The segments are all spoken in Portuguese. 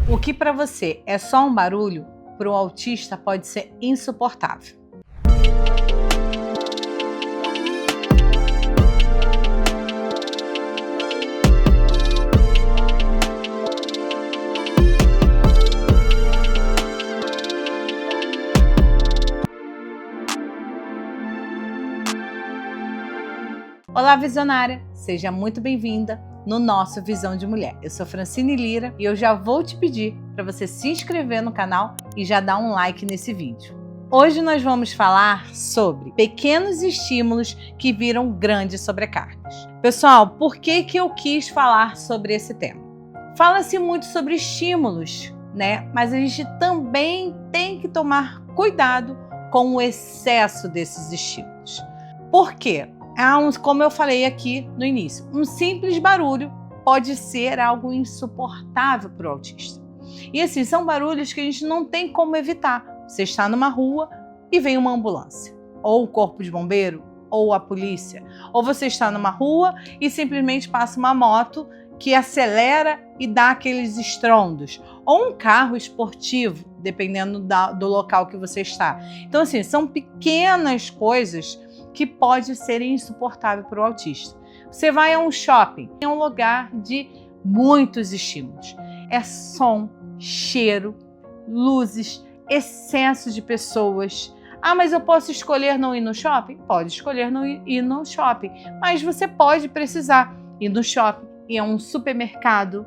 O que para você é só um barulho, para o autista pode ser insuportável. Olá, visionária! Seja muito bem-vinda no nosso Visão de Mulher. Eu sou Francine Lira e eu já vou te pedir para você se inscrever no canal e já dar um like nesse vídeo. Hoje nós vamos falar sobre pequenos estímulos que viram grandes sobrecargas. Pessoal, por que eu quis falar sobre esse tema? Fala-se muito sobre estímulos, né? Mas a gente também tem que tomar cuidado com o excesso desses estímulos. Por quê? Como eu falei aqui no início, um simples barulho pode ser algo insuportável para o autista. E assim, são barulhos que a gente não tem como evitar. Você está numa rua e vem uma ambulância, ou o corpo de bombeiro, ou a polícia. Ou você está numa rua e simplesmente passa uma moto que acelera e dá aqueles estrondos. Ou um carro esportivo, dependendo do local que você está. Então assim, são pequenas coisas que pode ser insuportável para o autista. Você vai a um shopping, é um lugar de muitos estímulos. É som, cheiro, luzes, excesso de pessoas. Ah, mas eu posso escolher não ir no shopping? Pode escolher não ir no shopping, mas você pode precisar ir no shopping, ir a um supermercado.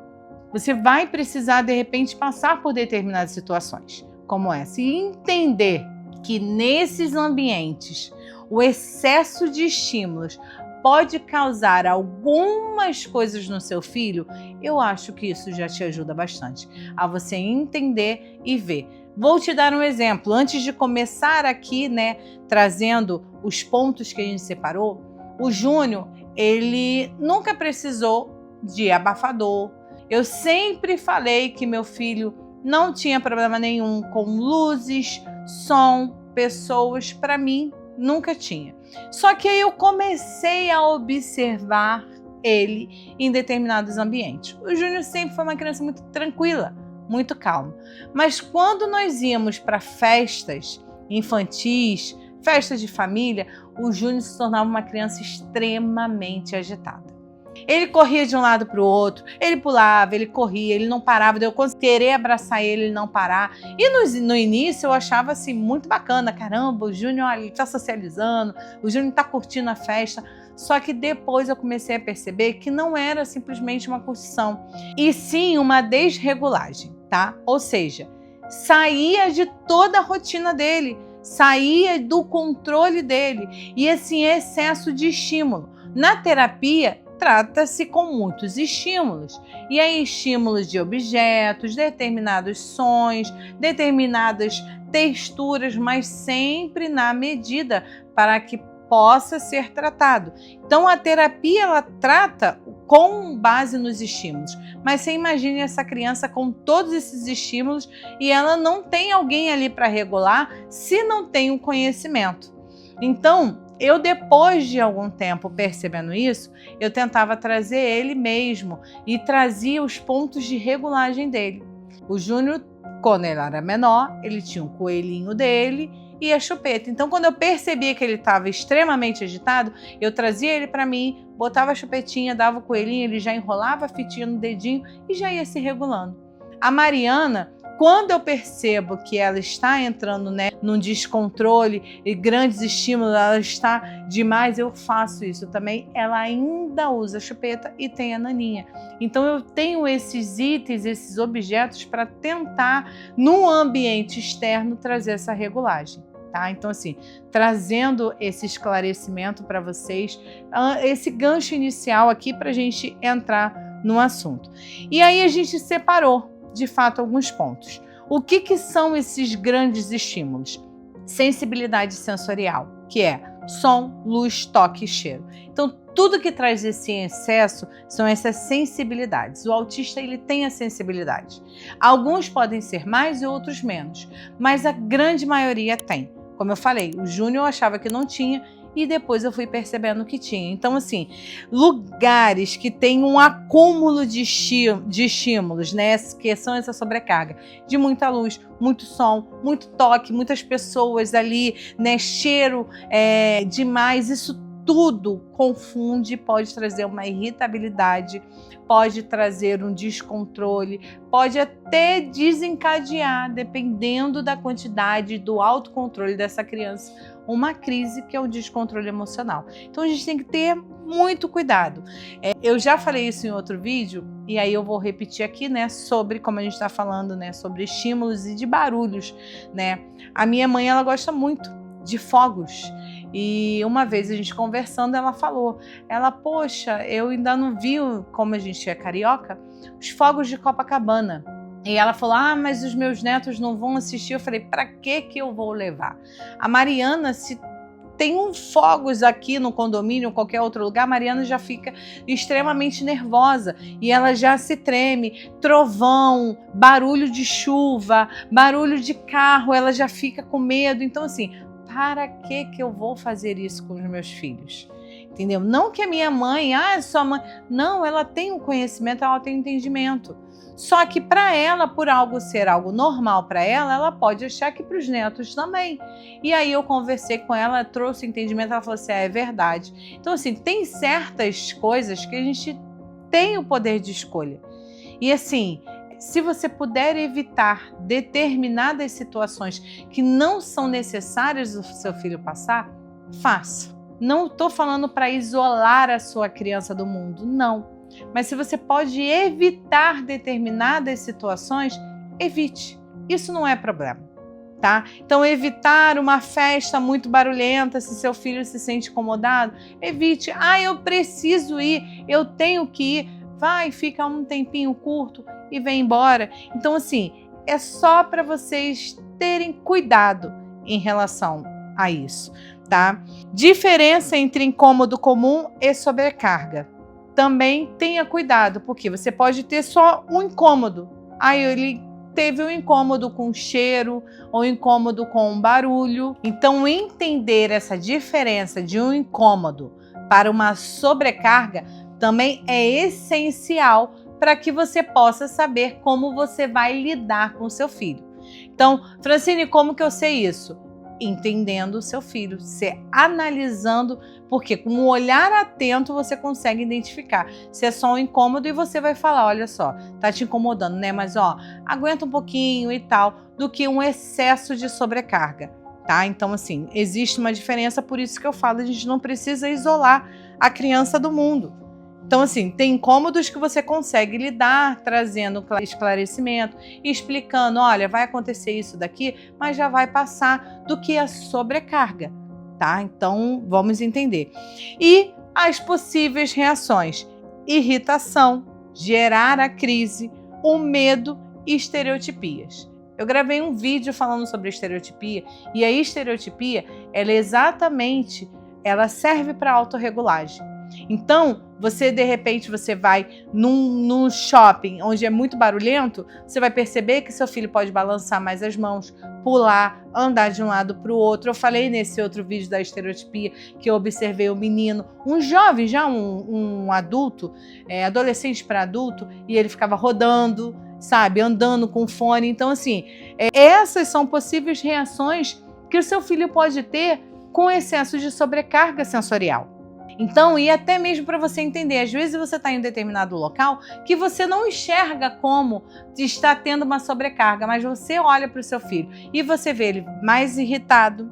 Você vai precisar, de repente, passar por determinadas situações como essa e entender que nesses ambientes o excesso de estímulos pode causar algumas coisas no seu filho. Eu acho que isso já te ajuda bastante a você entender e ver. Vou te dar um exemplo. Antes de começar aqui, né, trazendo os pontos que a gente separou, o Júnior, ele nunca precisou de abafador. Eu sempre falei que meu filho não tinha problema nenhum com luzes, som, pessoas. Para mim, nunca tinha. Só que aí eu comecei a observar ele em determinados ambientes. O Júnior sempre foi uma criança muito tranquila, muito calma. Mas quando nós íamos para festas infantis, festas de família, o Júnior se tornava uma criança extremamente agitada. Ele corria de um lado para o outro, ele pulava, ele corria, ele não parava, eu querer abraçar ele não parar. E no início eu achava assim muito bacana, caramba, o Júnior está socializando, o Júnior está curtindo a festa. Só que depois eu comecei a perceber que não era simplesmente uma curtição, e sim uma desregulagem, tá? Ou seja, saía de toda a rotina dele, saía do controle dele, e assim, excesso de estímulo. Na terapia, trata-se com muitos estímulos. E aí, estímulos de objetos, determinados sons, determinadas texturas, mas sempre na medida para que possa ser tratado. Então, a terapia, ela trata com base nos estímulos. Mas você imagine essa criança com todos esses estímulos e ela não tem alguém ali para regular se não tem o conhecimento. Então, eu, depois de algum tempo percebendo isso, eu tentava trazer ele mesmo e trazia os pontos de regulagem dele. O Júnior, quando ele era menor, ele tinha um coelhinho dele e a chupeta. Então, quando eu percebia que ele estava extremamente agitado, eu trazia ele para mim, botava a chupetinha, dava o coelhinho, ele já enrolava a fitinha no dedinho e já ia se regulando. A Mariana, quando eu percebo que ela está entrando, né, num descontrole e grandes estímulos, ela está demais, eu faço isso também. Ela ainda usa a chupeta e tem a naninha. Então eu tenho esses itens, esses objetos para tentar, no ambiente externo, trazer essa regulagem. Tá? Então assim, trazendo esse esclarecimento para vocês, esse gancho inicial aqui para a gente entrar no assunto. E aí a gente separou de fato alguns pontos. O que são esses grandes estímulos? Sensibilidade sensorial, que é som, luz, toque e cheiro. Então, tudo que traz esse excesso são essas sensibilidades. O autista, ele tem a sensibilidade. Alguns podem ser mais e outros menos, mas a grande maioria tem. Como eu falei, o Júnior achava que não tinha e depois eu fui percebendo que tinha. Então, assim, lugares que tem um acúmulo de estímulos, né, que são essa sobrecarga, de muita luz, muito som, muito toque, muitas pessoas ali, né, cheiro demais, isso tudo confunde, pode trazer uma irritabilidade, pode trazer um descontrole, pode até desencadear, dependendo da quantidade do autocontrole dessa criança, uma crise, que é o descontrole emocional. Então a gente tem que ter muito cuidado. Eu já falei isso em outro vídeo, e aí eu vou repetir aqui, né, sobre, como a gente está falando, né, sobre estímulos e de barulhos, né. A minha mãe, ela gosta muito de fogos. E uma vez a gente conversando, ela falou, poxa, eu ainda não vi, como a gente é carioca, os fogos de Copacabana. E ela falou, mas os meus netos não vão assistir. Eu falei, para que eu vou levar? A Mariana, se tem fogos aqui no condomínio, ou qualquer outro lugar, a Mariana já fica extremamente nervosa e ela já se treme, trovão, barulho de chuva, barulho de carro, ela já fica com medo. Então, assim, para que eu vou fazer isso com os meus filhos? Entendeu? Não que a minha mãe, sua mãe... Não, ela tem um conhecimento, ela tem um entendimento. Só que para ela, por algo ser algo normal para ela, ela pode achar que para os netos também. E aí eu conversei com ela, trouxe o entendimento, ela falou assim, é verdade. Então, assim, tem certas coisas que a gente tem o poder de escolha. E assim, se você puder evitar determinadas situações que não são necessárias do seu filho passar, faça. Não estou falando para isolar a sua criança do mundo, não. Mas se você pode evitar determinadas situações, evite. Isso não é problema, tá? Então, evitar uma festa muito barulhenta, se seu filho se sente incomodado, evite. Eu preciso ir, eu tenho que ir. Vai, fica um tempinho curto e vem embora. Então, assim, é só para vocês terem cuidado em relação a isso, tá? Diferença entre incômodo comum e sobrecarga. Também tenha cuidado, porque você pode ter só um incômodo. Ele teve um incômodo com cheiro ou incômodo com barulho. Então, entender essa diferença de um incômodo para uma sobrecarga também é essencial para que você possa saber como você vai lidar com o seu filho. Então, Francine, como que eu sei isso? Entendendo o seu filho, você analisando, porque com um olhar atento você consegue identificar se é só um incômodo e você vai falar, olha só, tá te incomodando, né? Mas aguenta um pouquinho e tal, do que um excesso de sobrecarga, tá? Então, assim, existe uma diferença, por isso que eu falo, a gente não precisa isolar a criança do mundo. Então, assim, tem incômodos que você consegue lidar, trazendo esclarecimento, explicando, olha, vai acontecer isso daqui, mas já vai passar, do que a sobrecarga, tá? Então, vamos entender. E as possíveis reações: irritação, gerar a crise, o medo e estereotipias. Eu gravei um vídeo falando sobre estereotipia, e a estereotipia, ela serve para autorregulagem. Então, de repente, você vai num shopping onde é muito barulhento, você vai perceber que seu filho pode balançar mais as mãos, pular, andar de um lado para o outro. Eu falei nesse outro vídeo da estereotipia que eu observei o menino, um jovem, já um adulto, adolescente para adulto, e ele ficava rodando, sabe, andando com fone. Então, assim, essas são possíveis reações que o seu filho pode ter com excesso de sobrecarga sensorial. Então, e até mesmo para você entender, às vezes você está em um determinado local que você não enxerga como está tendo uma sobrecarga, mas você olha para o seu filho e você vê ele mais irritado,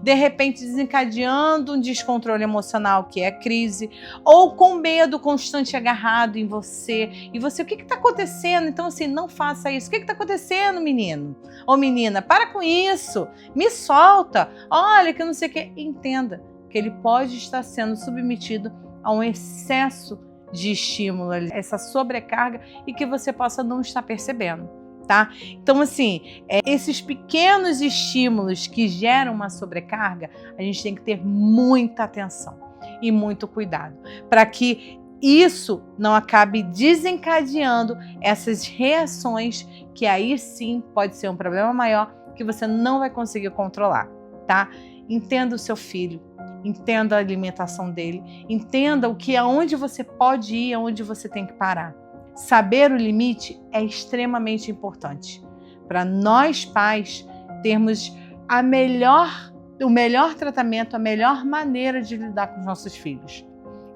de repente desencadeando um descontrole emocional, que é a crise, ou com medo constante agarrado em você, e você, o que está acontecendo? Então, assim, não faça isso. O que está acontecendo, menino? Ou menina, para com isso, me solta, olha que eu não sei o que. Entenda que ele pode estar sendo submetido a um excesso de estímulo, essa sobrecarga, e que você possa não estar percebendo, tá? Então, assim, esses pequenos estímulos que geram uma sobrecarga, a gente tem que ter muita atenção e muito cuidado, para que isso não acabe desencadeando essas reações, que aí sim pode ser um problema maior que você não vai conseguir controlar, tá? Entenda o seu filho, entenda a alimentação dele, entenda aonde você pode ir, aonde você tem que parar. Saber o limite é extremamente importante para nós pais termos o melhor tratamento, a melhor maneira de lidar com os nossos filhos.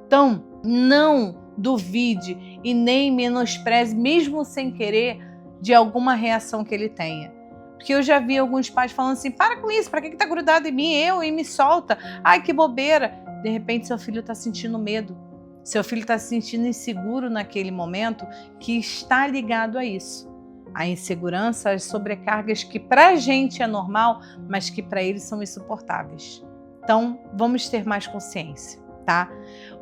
Então, não duvide e nem menospreze, mesmo sem querer, de alguma reação que ele tenha. Porque eu já vi alguns pais falando assim, para com isso, para que está grudado em mim? E me solta. Ai, que bobeira. De repente, seu filho está sentindo medo. Seu filho está se sentindo inseguro naquele momento que está ligado a isso. A insegurança, as sobrecargas que para a gente é normal, mas que para eles são insuportáveis. Então, vamos ter mais consciência, tá?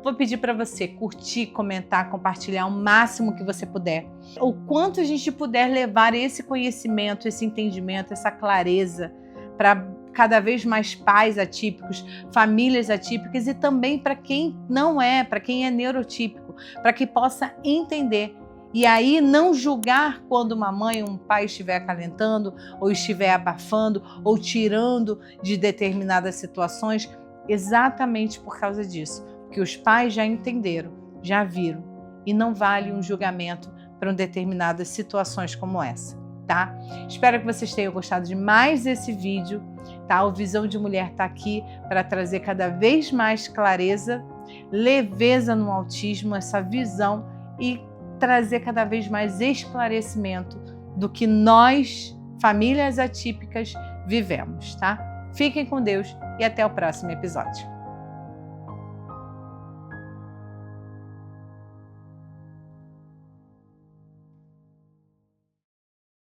Vou pedir para você curtir, comentar, compartilhar o máximo que você puder. O quanto a gente puder levar esse conhecimento, esse entendimento, essa clareza para cada vez mais pais atípicos, famílias atípicas e também para quem não é, para quem é neurotípico, para que possa entender. E aí não julgar quando uma mãe ou um pai estiver acalentando, ou estiver abafando, ou tirando de determinadas situações, exatamente por causa disso. Porque os pais já entenderam, já viram, e não vale um julgamento para determinadas situações como essa, tá? Espero que vocês tenham gostado de mais desse vídeo, tá? O Visão de Mulher está aqui para trazer cada vez mais clareza, leveza no autismo, essa visão e trazer cada vez mais esclarecimento do que nós, famílias atípicas, vivemos, tá? Fiquem com Deus e até o próximo episódio.